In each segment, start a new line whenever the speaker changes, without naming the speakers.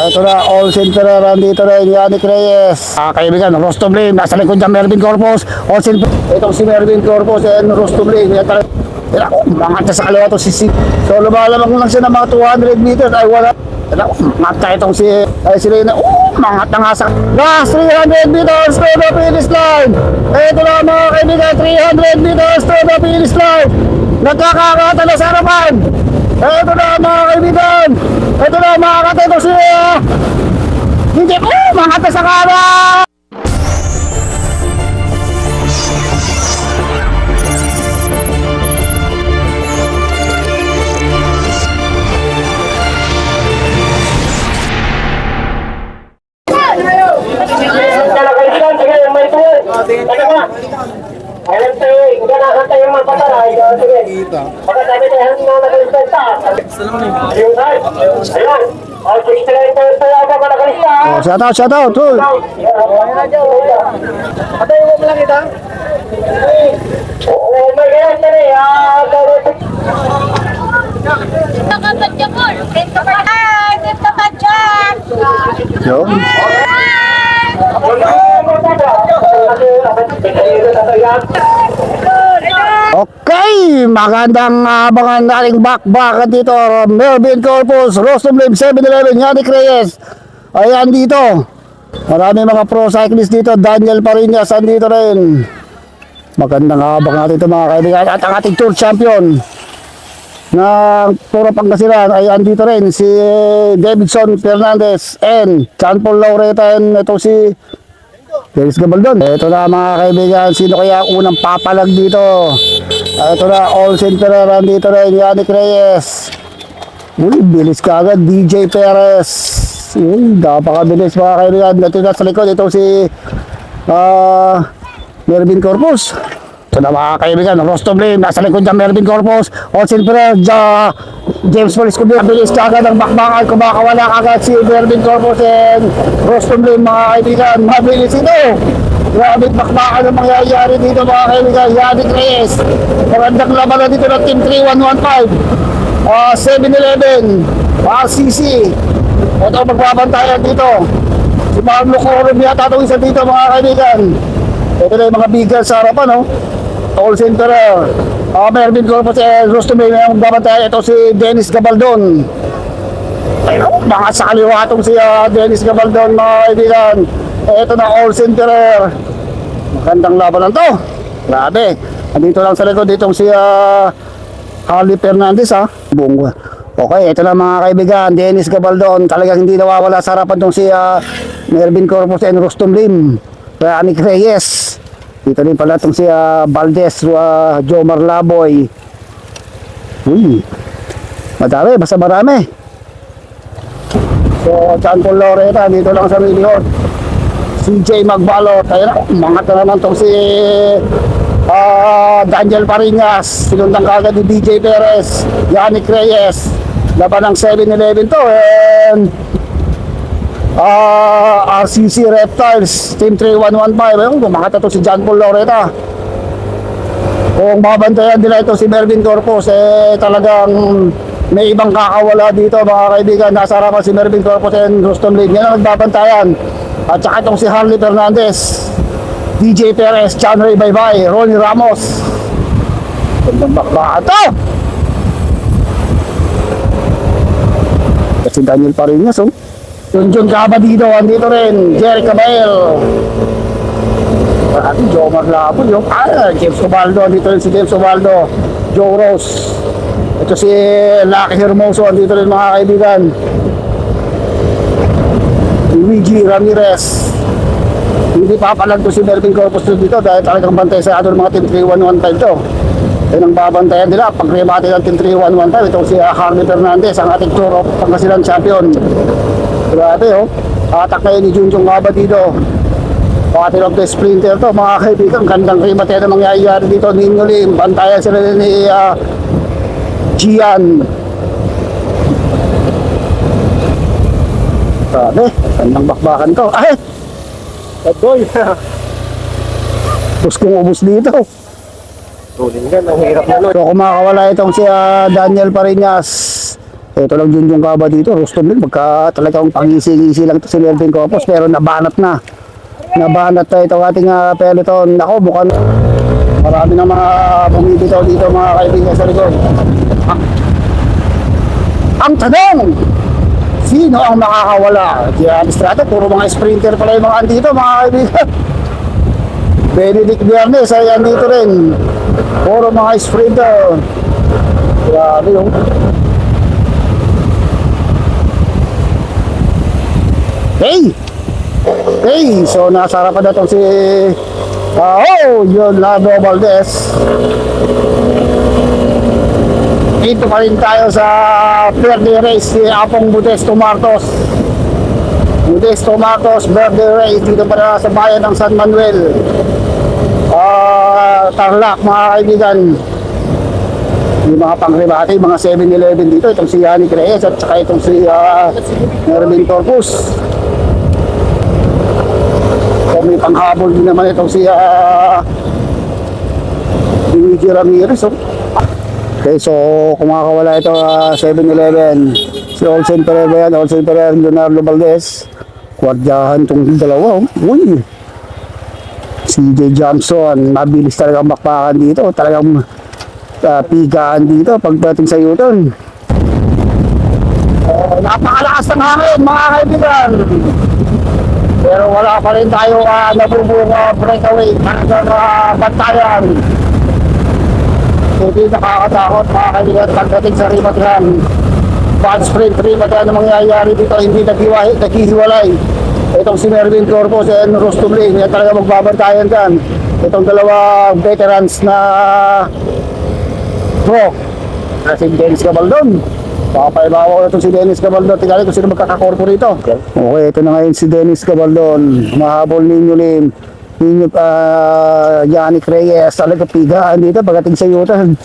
Ito na, all center dito rin, Yannick Reyes. Kaibigan, Rostom Lim, nasa likod niya Mervin Corpus. All center, itong si Mervin Corpus and Rostom Lim. Mga sa kaliwa ito si so lumalamang lang siya ng mga 200 meters ay wala. Mata itong si Reyna. Mangat na nga sa last 300 meters to the finish line. Ito na mga kaibigan, 300 meters to the finish line. Nagkakakata na sa harapan. Ito na mga kaibigan. Ito na makakata ito si hindi mangat na sa kanan.
Alam tayo, hindi na tayo yung mga pataray. Sige. Pagkasabi tayo na nag-inspecta. Ayun. Ayun. All 69 tayo ako pa nakalista.
Shout out, tol.
Atay mo lang kita? Oo, may ganyan na rin.
Yo. Okay, magandang abangan nating bakbakan dito. Mervin Corpus, Rostom Lim, 7-Eleven, Yannick Reyes. Ayan dito. Marami mga pro cyclist dito. Daniel Parinas, andito rin. Magandang abangan natin ito mga kaibigan. At ang ating tour champion ng Puro Pangasinan ay andito rin si Davidson Fernandez and John Paul Laureta and ito si Dennis Gabaldon. Ito na mga kaibigan, sino kaya unang papalag dito? Ito na, all center dito rin, Yannick Reyes. Uy, bilis ka agad, DJ Perez. Uy, napakabilis mga kaibigan. Ito na sa likod, ito si Mervin Corpus. Ito na mga kaibigan, Rostom Lim, nasa likod niya Mervin Corpus. All center, James Paul Escobar. Bilis ka agad ang bakbakan, kumakawala agad si Mervin Corpus and Rostom Lim mga kaibigan. Mabilis ito. Grabe bakbakan ang mangyayari dito mga kaibigan. Yannick Reyes. Magandang laban na dito ng Team 3115. 7-Eleven. RCC. Ito magbabantayan dito. Si Marlo Corum yata itong isa dito mga kaibigan. Ito na yung mga bigal sa harapan, no? All center. Mervin Corpus and Rostom Lim yung magbabantayan. Ito si Dennis Gabaldon. Ayun, mga sa kaliwa itong si Dennis Gabaldon mga kaibigan. Ito na all center. Magandang laban to. Grabe. Andito lang sa likod ditong si Harley Fernandez Bunga. Okay, ito na mga kaibigan, Dennis Gabaldon. Talagang hindi nawawala sa harapan tong si Mervin Corpus and Rostom Lim. Yannick Reyes. Dito rin pala itong si Valdez, Jomar Laboy. Uy. Madami, basta marami. So, John Paul Laureta, dito lang sa Milion. CJ Magbalot, ayun na, umangat na naman itong si Daniel Parinas. Sinundang kagad ni DJ Perez, Yannick Reyes. Laban ng 7-Eleven to and RCC Reptiles, Team 3115. Ayun, umangat na ito si John Paul Laureta. Kung babantayan nila ito si Mervin Corpus, talagang may ibang kakawala dito mga kaibigan. Nasa harapan si Mervin Corpus and Rostom Lim. Yan ang nagbabantayan. At saka itong si Harley Fernandez, DJ Perez, John Ray Baybay, Ronnie Ramos. Gandang bakbakan to! Kasi Daniel Parinas, Junjun Cabadido, andito rin, Jerry Cabael. Parati, Jomar Labo, James Obaldo, andito rin si James Obaldo, Joe Rose. Ito si Lucky Hermoso, andito rin mga kaibigan. Luigi Ramirez. Hindi papalag to si Mervin Corpus dito dahil talagang bantay sa ato ng mga Team 3115 to. Yan ang babantayan nila. Pag-remate ng Team 3115, itong si Harley Fernandez, ang ating Tour of Pangasinan champion. Grabe atak na yun ni Junjun Cabadido. Battle of the Sprinter to mga kaibigan. Gandang remate na mangyayari dito. Ninyo Lim, bantayan sila ni Gian. Grabe, gandang bakbakan to. Ay! Adoy! Tapos kung ubos dito.
Tuling yan, ang hirap na.
So kumakawala itong si Daniel Parinas. Ito lang din yung kaba dito, Ruston din, magka talagang pangisi-ngisi lang ito si Melvin Corpus, pero nabanat na. Nabanat na itong ating peloton. Ako, mukhang marami ng mga bumibitaw dito mga kaibigan sa likod. Ang tanong, sino ang makakawala? Si Alistrato, puro mga sprinter pala yung mga andito mga kaibigan. Benedict Viernes ay andito rin. Puro mga sprinter. Grabe yung Hey, so nasa harapan na itong si yun na Valdez. Dito pa rin tayo sa birthday race si Apong Modesto Martos. Modesto Martos birthday race dito para sa bayan ng San Manuel, Tarlac mga kaibigan. Yung mga pangribate, mga 7-Eleven dito, itong si Yannick Reyes at saka itong si Mervin Corpus. So may panghabol din naman itong si Luigi Ramirez. Okay, so kumakawala ito 7-Eleven. Si Olsen Pereira yan, Olsen Pereira, Leonardo Valdez. Kwardiyahan itong dalawa. Uy! CJ Johnson, mabilis talagang bakbakan dito. Talagang pigaan dito pagdating sa U-turn. Napakalakas ng hangin mga kaibigan. Pero wala pa rin tayo nabubuong breakaway para bantayan. Hindi nakakatakot mga kaibigan pagdating sa Rimatihan. Bad sprint Rimatihan ang mangyayari dito, hindi naghihiwalay. Itong si Mervin Corpus and Ruston Lane, yan talaga magbabantayan dyan. Itong dalawang veterans na pro. Si Dennis Gabaldon. Papaibawa ko na itong si Dennis Gabaldon. Tingnan kung sino magkakakorpo rito. Okay, ito na ngayon si Dennis Gabaldon. Mahabol ninyo Lim. Ninyo Yannick Reyes. Talaga pigaan dito pagdating sa yutan.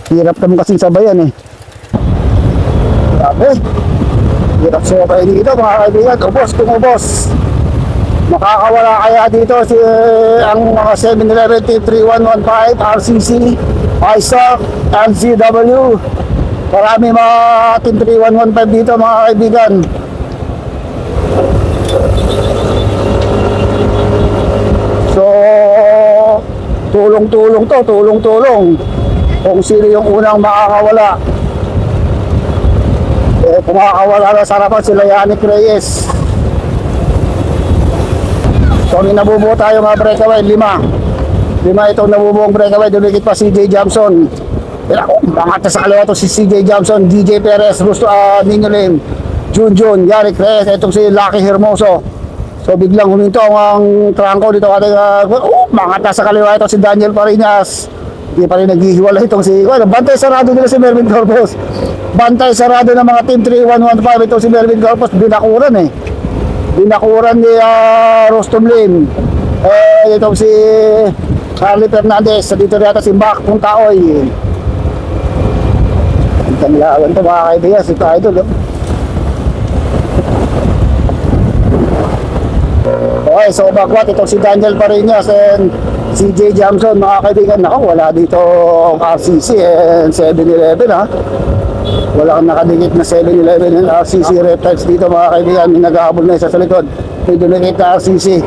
Hirap naman kasing sabayan eh. Grabe. Hirap sabay dito mga kaibigan. Ubos kung ubos. Makakawala kaya dito si ang mga 7-Eleven Team 3115 RCC, ISOC, LCW. Marami mga Team 3115 dito mga kaibigan. So tulong-tulong to, tulong-tulong kung sino yung unang makakawala. Kung makakawala na sa harapan sila Yannick Reyes. So may nabubuo tayo mga breakaway, 5 itong nabubuong breakaway. Dumikit pa CJ Johnson. Bangat na sa kaliwa ito si CJ Johnson, DJ Perez, Rusto Nino Lim, Junjun, Yannick Reyes, itong si Lucky Hermoso. So biglang huminto ang trangko dito ating bangat na sa kaliwa ito si Daniel Parinas. Hindi pa rin naghihiwala itong si bantay sarado nila si Mervin Corpus. Bantay sarado ng mga Team 3115 itong si Mervin Corpus. Binakuran ni Ruston Lim. Itong si Carly Fernandez. Dito rin si Mac Puntaoy. Ang tanilawan ito mga kaibigan. Si Idol. Okay, so backward itong si Daniel Parinas and CJ Johnson mga kaibigan. Naku, wala dito RCC and 7-Eleven ha. Wala kang nakadikit na 7-Eleven and RCC reptiles dito mga kaibigan. May naghahabol na isa sa likod. May dumikit na RCC.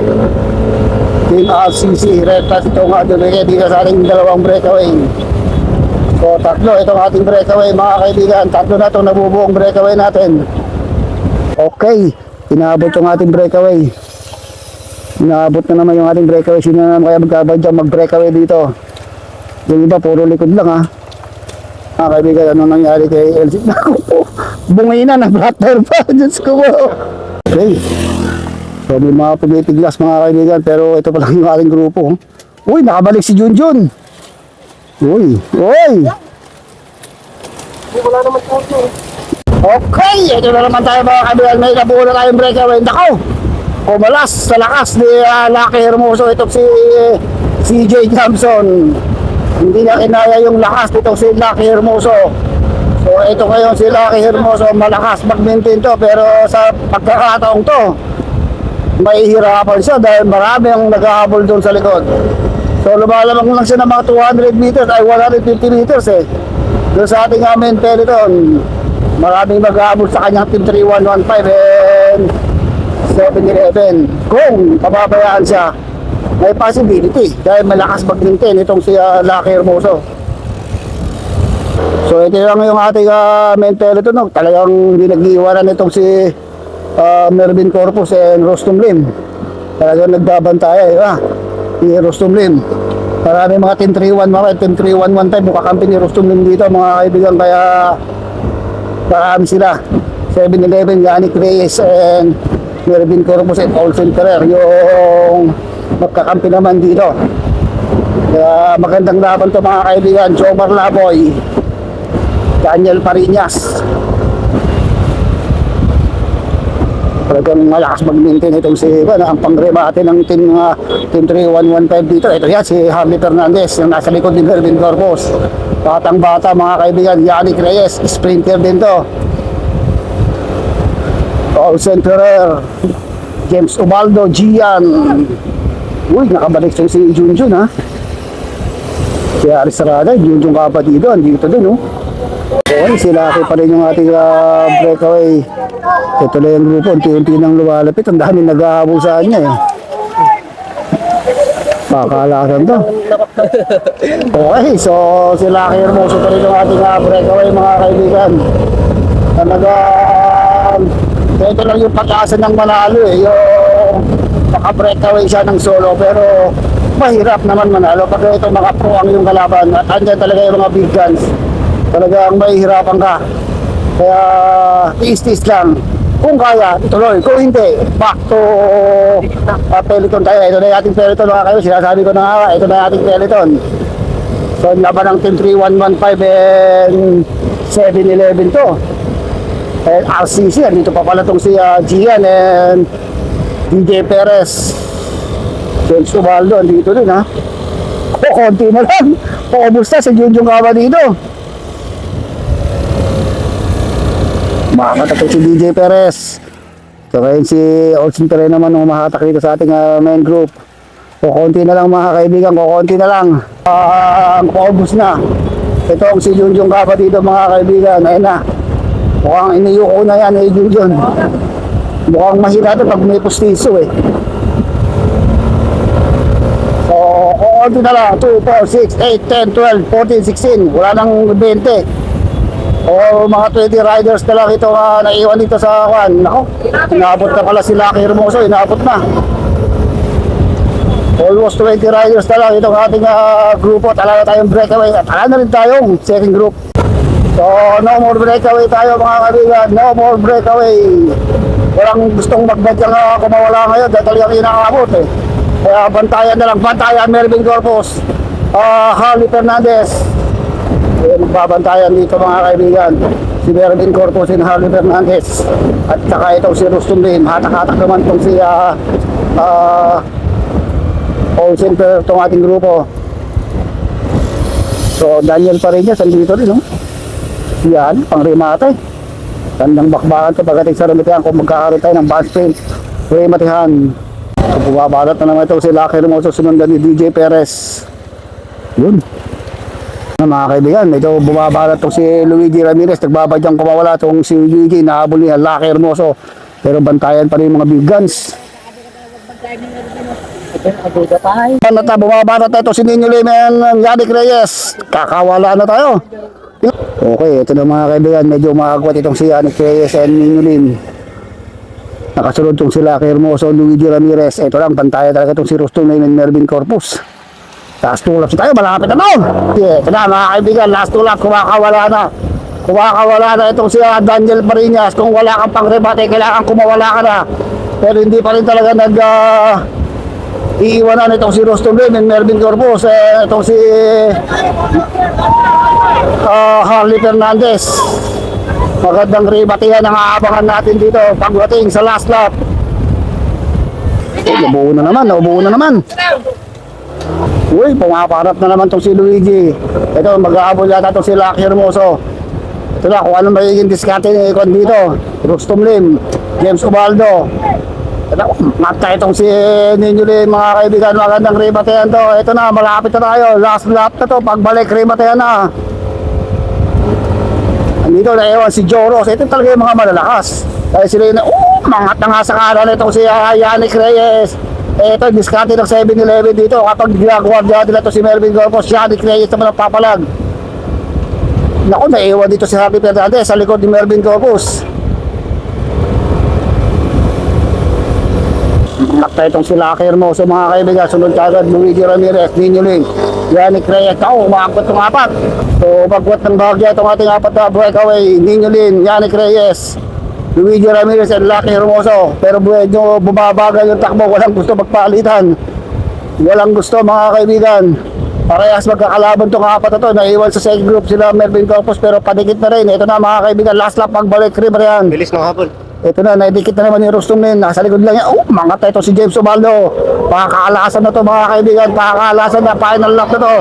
Team RCC reptiles ito nga dumikit dito sa ating dalawang breakaway. So tatlo itong ating breakaway mga kaibigan. Tatlo na itong nabubuong breakaway natin. Okay, inaabot yung ating breakaway. Inaabot na naman yung ating breakaway. Sino na naman kaya magkabadya mag-breakaway dito? Yung iba puro likod lang ha. Mga kaibigan, ano nangyari kay LC? Naku po, bungi na, nag-blatter pa. Diyos ko po. Okay. So may mga pumitiglas mga kaibigan, pero ito pa lang yung ating grupo. Uy, nakabalik si Junjun. Uy.
Wala naman po ito.
Okay, ito na naman tayo mga kaibigan. May nabuo na tayong breakaway. Nako, kumalas sa lakas ni Lucky Hermoso. Ito si CJ Johnson. Hindi na kinaya yung lakas nitong si Lucky Hermoso. So ito ngayon si Lucky Hermoso, malakas mag-maintain to, pero sa pagkakataong to mahihirapan siya dahil marami ang naghahabol doon sa likod. So lumalamang lang siya ng mga 200 meters ay 150 meters doon sa ating main peloton. Maraming mag-aabot sa kanyang Team 3115 and 7-11. Kung pababayaan siya, may possibility dahil malakas mag-maintain itong si Lucky Hermoso. So ito lang yung ating main peloton, no? Talagang hindi nag-iwanan itong si Mervin Corpus and Rostom Lim. Talagang nagbabantay, si Rostom Lim. Marami mga Team 311, Team 3115 mukhakampi ni Rostom Lim dito mga kaibigan, kaya marami sila. 7-11, Yannick Reyes and Mervin Corpus and Olsen Ferrer yung magkakampi naman dito. Kaya magandang laban to mga kaibigan. Jomar Laboy, Daniel Pariñas. Talagang malakas mag-maintain itong si ang pangremate ng team 3115 dito. Ito yan, si Harley Fernandez, yung nasa likod ni Mervin Corpus. Batang bata mga kaibigan. Yannick Reyes, sprinter din to. Olsen Ferrer, James Ubaldo, Gian. Uy, nakabalik siya si Junjun, ha. Si Aris Sarada, Junjun kapatid doon, dito din, oh. Okay, sila pa rin yung ating breakaway. Ito na yung grupo, unti-unti nang lumalapit. Ang dami nag-ahabol sa kanya, eh. Pakalasan to. Okay, so sila Lucky Hermoso pa rin yung ating breakaway mga kaibigan. Ito lang yung pag-asa ng manalo, eh. Yung maka-breakaway siya ng solo, pero mahirap naman manalo pag ito mga pro ang yung kalaban. At andyan talaga yung mga big guns. Talagang mahihirapan ka. Kaya tiis-tiis lang. Kung kaya, ituloy. Kung hindi, back to peloton tayo. Ito na yung ating peloton mga kayo. Sinasabi ko na nga, ito na yung ating peloton. So, laban ng Team 3115 and 7-11 to. And RCC, andito pa pala itong si Gian and DJ Perez. James Ubaldo, andito din, ha. Konti na lang. Kumusta si Junjun Kaba dito? Makatak si DJ Perez. So ngayon si Olsen Ferrer naman umahatak dito sa ating main group. Kukunti na lang mga kaibigan, kukunti na lang. Paubos na. Ito ang si Junjun Kaba dito mga kaibigan. Ayun na. Mukhang iniyuko na yan Junjun. Mukhang mahina ito pag may pustiso, eh. So kukunti na lang. 2, 4, 6, 8, 10, 12, 14, 16. Wala nang 20. O mga 20 riders na lang ito naiwan dito sa kwan. Nako, inaabot na pala si Lucky Hermoso, inaabot na. Almost 20 riders na lang itong ating grupo. Tala na tayong breakaway at tala na rin tayong second group. So no more breakaway tayo mga kaibigan, no more breakaway. Walang gustong magbet yung kumawala ngayon dahil talagang inaabot, eh. Kaya bantayan na lang, bantayan Mervin Corpus, Harley Fernandez. Magbabantayan dito mga kaibigan, si Mervin Corpus and Harley Fernandez. At saka itong si Rostom Lim. Hatak-hatak naman itong si Olsen Ferrer, itong ating grupo. So Daniel Pariñas andito rin, no? Yan, pang remate. Tandang bakbakan ito pagdating sa rematihan kung magkakaroon tayo ng band sprint. Rematihan. So bumabalat na naman itong si Lucky Hermoso, sunundan ni DJ Perez. Yun mga kaibigan, ito bumabalat itong si Luigi Ramirez. Nagbabadyang kumawala itong si Luigi, nahabol niya Lucky Hermoso, pero bantayan pa rin yung mga big guns. Bumabalat na ito si Nino Lim and Yannick Reyes. Kakawala na tayo. Okay, ito na mga kaibigan, medyo makagwat itong si Yannick Reyes and Nino Lim. Nakasunod itong si Lucky Hermoso, Luigi Ramirez. Ito lang, bantayan talaga itong si Rostom Lim and Mervin Corpus. Last 2 laps tayo, malapit na doon. Ito na mga kaibigan, last 2 laps, kumakawala na. Kumakawala na itong si Daniel Pariñas. Kung wala kang pang-rebate, kailangan kumawala ka na. Pero hindi pa rin talaga iiwanan itong si Rostom Lim and Mervin Corpus. Itong si Harley Fernandez. Magandang rebatehan ang aabangan natin dito pagdating sa last lap. Nabuo na naman. Uy, pumaparap na naman itong si Luigi. Ito, mag-aabol yata itong si Lucky Hermoso. Ito na, kung anong magiging diskarte ni Ikon dito. Rostom Lim, James Ubaldo. Ito, mata itong si Nino Lim, mga kaibigan. Magandang rebatehan to. Ito na, malapit na tayo. Last lap na to. Pagbalik, rebatehan na. Dito na ewan si Joros. Ito talaga yung mga malalakas. Dahil sila yun na, mangat na nga sa kanan ito si Yannick Reyes. Ito, diskarte ng 7-11 dito. Kapag ginagawa nila ito si Melvin Corpus, Yannick Reyes naman ang papalag. Naku, naiwan dito si Harvey Fernandez sa likod ni Melvin Corpus. Nakta itong si Lucky Hermoso mga kaibigan. Sunod kagad Luigi Ramirez, Nino Ling, Yannick Reyes. Ako, umakot itong apat. So, pagwat ng bahagya itong ating apat na breakaway. Nino Ling, Yannick Reyes, Luigi Ramirez and Lucky Hermoso. Pero medyo bumabagal yung takbo. Walang gusto magpalitan. Walang gusto mga kaibigan. Parehas magkakalaban itong apat na ito. Naiwan sa second group sila Melvin Corpus pero padikit na rin. Ito na mga kaibigan. Last lap pagbalik. Ribrian.
Bilis ng hapon.
Ito na, naidikit na naman ni Rustum Min. Nasa likod lang yan. Mangat na ito si James Ubaldo. Pakakaalasan na to mga kaibigan. Pakakaalasan na. Final lap na to.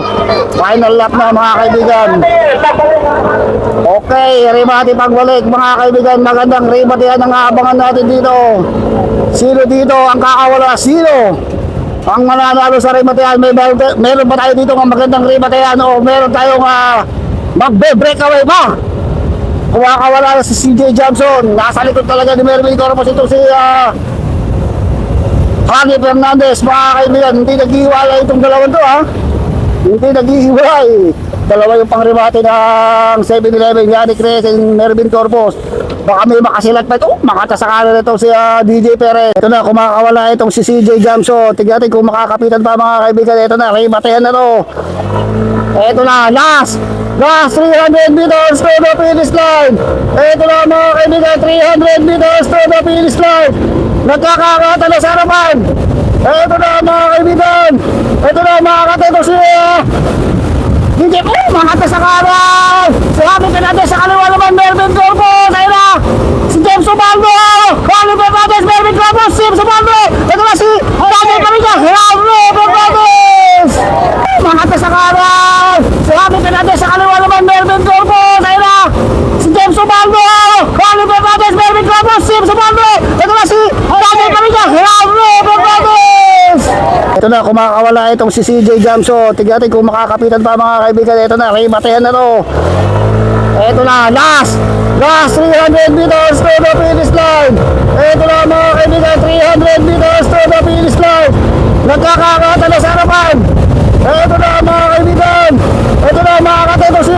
Final lap na mga kaibigan. Okay, rimati pagbalik mga kaibigan. Magandang rimati yan ang aabangan natin dito. Sino dito ang kakawala? Sino ang mananalo sa rimatihan? Meron ba tayo dito ng magandang rimatihan? O meron tayong magbe-breakaway ba? Kumakawala na si CJ Johnson. Nasa likod talaga ni Melvin Corpus. Ito si Harvey Fernandez. Mga kaibigan, hindi naghihiwalay itong dalawang to Hindi naghihiwalay. Dalawa yung pangrimate ng 7-11. Yannick Reyes and Melvin Corpus. Baka may makasilat pa ito. Makata sa kanan ito si DJ Perez. Ito na, kumakawala itong si CJ Johnson. Tignan natin kung makakapitan pa mga kaibigan. Ito na, rimatehan na to. Ito na, last 300 meters to the finish line. Ito na mga kaibigan, 300 meters to the finish line. Nagkakakata na sa harapan. Ito na mga kaibigan. Ito na mga katito si DJ Makata sa kanan. Si Harvey Fernandez sa kaliwa naman, Melvin Corpus. Ayun na, si James Ubaldo. Harvey Fernandez, Melvin Corpus, James Ubaldo. Ito na si Harvey Fernandez. Makata sa kanan. Si Harvey Fernandez sa kaliwa naman, Melvin Corpus. Ayun na, si James Ubaldo. Harvey Fernandez, Melvin Corpus, James Ubaldo. Ito na si Harvey Fernandez. Ito na, kumakawala itong si CJ Johnson. Tignan natin kung makakapitan pa mga kaibigan. Ito na, rimatehan na to. Ito na, last 300 meters to the finish line. Ito na mga kaibigan, 300 meters to the finish line. Nagkakakata na sa harapan. Ito na mga kaibigan. Ito na mga katito si